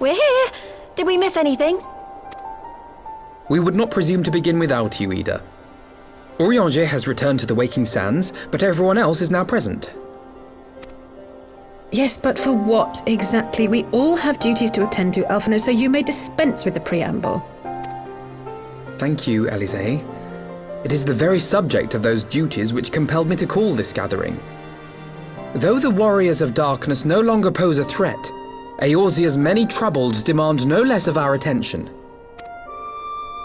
We're here! Did we miss anything? We would not presume to begin without you, Ida. Urianger has returned to the Waking Sands, but everyone else is now present. Yes, but for what exactly? We all have duties to attend to, Alphino, so you may dispense with the preamble. Thank you, Elise. It is the very subject of those duties which compelled me to call this gathering. Though the Warriors of Darkness no longer pose a threat, Eorzea's many troubles demand no less of our attention.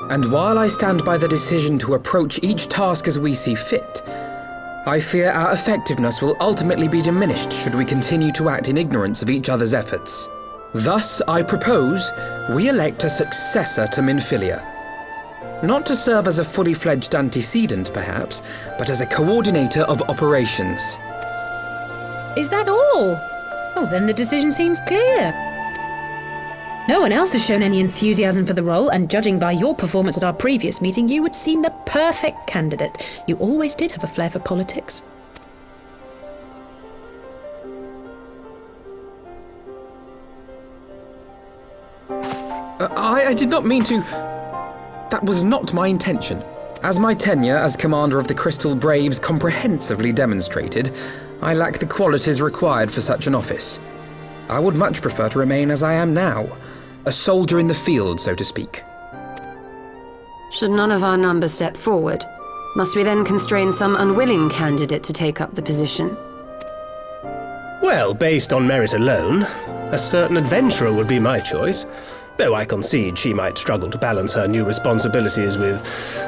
And while I stand by the decision to approach each task as we see fit, I fear our effectiveness will ultimately be diminished should we continue to act in ignorance of each other's efforts. Thus, I propose we elect a successor to Minfilia. Not to serve as a fully fledged antecedent, perhaps, but as a coordinator of operations. Is that all? Oh, then the decision seems clear. No one else has shown any enthusiasm for the role, and judging by your performance at our previous meeting, you would seem the perfect candidate. You always did have a flair for politics. I did not mean to... That was not my intention. As my tenure as commander of the Crystal Braves comprehensively demonstrated, I lack the qualities required for such an office. I would much prefer to remain as I am now, a soldier in the field, so to speak. Should none of our numbers step forward, must we then constrain some unwilling candidate to take up the position? Well, based on merit alone, a certain adventurer would be my choice. Though I concede she might struggle to balance her new responsibilities with,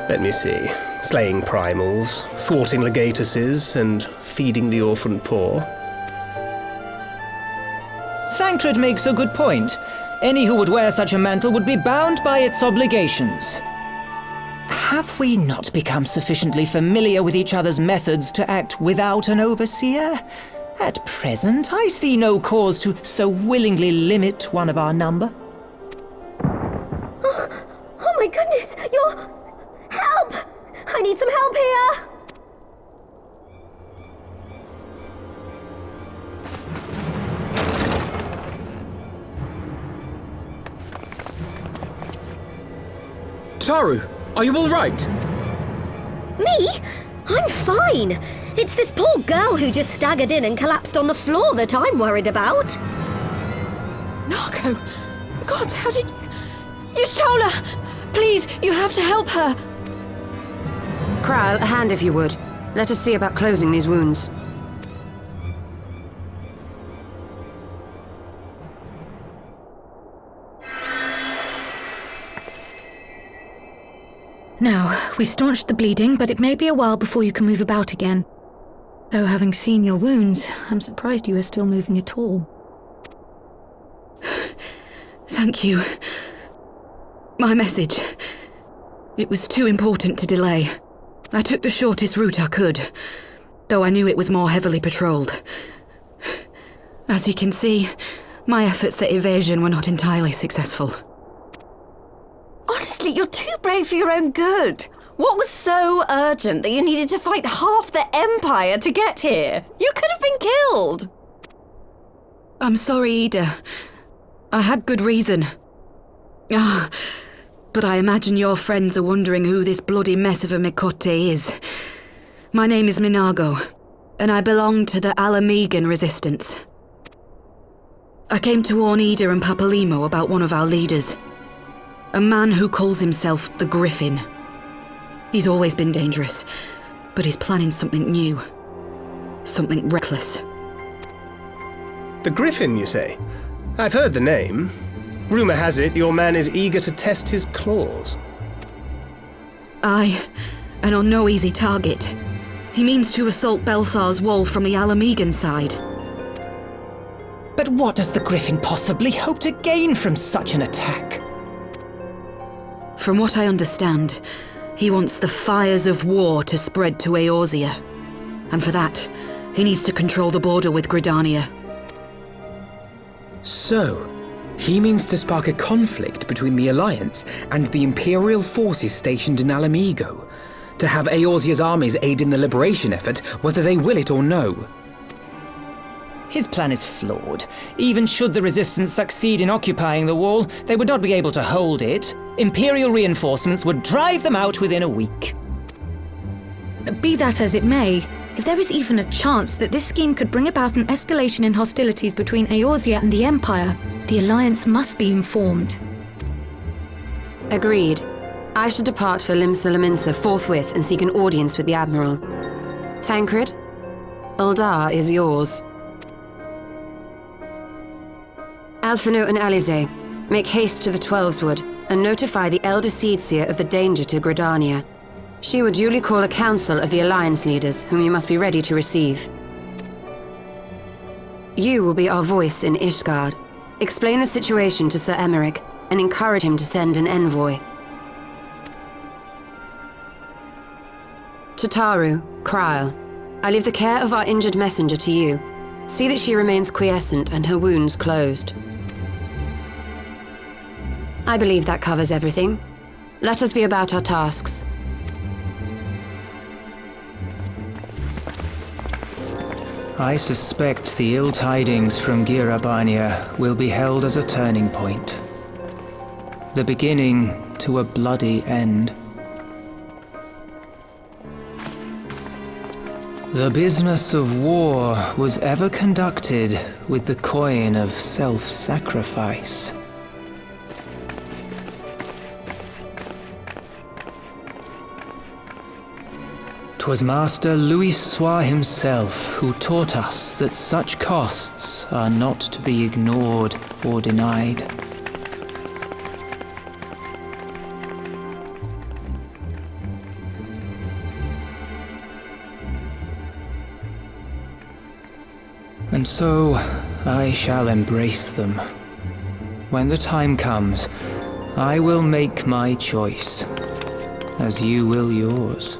let me see, slaying primals, thwarting legatuses, and feeding the orphan poor. Thancred makes a good point. Any who would wear such a mantle would be bound by its obligations. Have we not become sufficiently familiar with each other's methods to act without an overseer? At present, I see no cause to so willingly limit one of our number. Oh my goodness! Help! I need some help here! Taru, are you all right? Me? I'm fine. It's this poor girl who just staggered in and collapsed on the floor that I'm worried about. Narco! God, how did... You stole her! Please, you have to help her! Kral, a hand if you would. Let us see about closing these wounds. Now, we've staunched the bleeding, but it may be a while before you can move about again. Though having seen your wounds, I'm surprised you are still moving at all. Thank you. My message. It was too important to delay. I took the shortest route I could, though I knew it was more heavily patrolled. As you can see, my efforts at evasion were not entirely successful. Honestly, you're too brave for your own good. What was so urgent that you needed to fight half the Empire to get here? You could have been killed. I'm sorry, Ida. I had good reason. But I imagine your friends are wondering who this bloody mess of a Mikote is. My name is Minago, and I belong to the Alamegan resistance. I came to warn Ida and Papalimo about one of our leaders. A man who calls himself the Griffin. He's always been dangerous, but he's planning something new. Something reckless. The Griffin, you say? I've heard the name. Rumor has it your man is eager to test his claws. Aye, and on no easy target. He means to assault Belsar's wall from the Alamegan side. But what does the Griffin possibly hope to gain from such an attack? From what I understand, he wants the fires of war to spread to Eorzea. And for that, he needs to control the border with Gridania. So, he means to spark a conflict between the Alliance and the Imperial forces stationed in Alamigo, to have Eorzea's armies aid in the liberation effort, whether they will it or no. His plan is flawed. Even should the Resistance succeed in occupying the wall, they would not be able to hold it. Imperial reinforcements would drive them out within a week. Be that as it may, if there is even a chance that this scheme could bring about an escalation in hostilities between Eorzea and the Empire, the Alliance must be informed. Agreed. I should depart for Lim-Sulaminsa forthwith and seek an audience with the Admiral. Thancred, Uldar is yours. Alphino and Alize, make haste to the Twelveswood and notify the Elder Seedseer of the danger to Gridania. She will duly call a council of the Alliance leaders, whom you must be ready to receive. You will be our voice in Ishgard. Explain the situation to Sir Emmerich and encourage him to send an envoy. To Taru, Krile, I leave the care of our injured messenger to you. See that she remains quiescent and her wounds closed. I believe that covers everything. Let us be about our tasks. I suspect the ill tidings from Gyr Abania will be held as a turning point. The beginning to a bloody end. The business of war was ever conducted with the coin of self-sacrifice. 'Twas Master Louis Soir himself who taught us that such costs are not to be ignored or denied. And so, I shall embrace them. When the time comes, I will make my choice, as you will yours.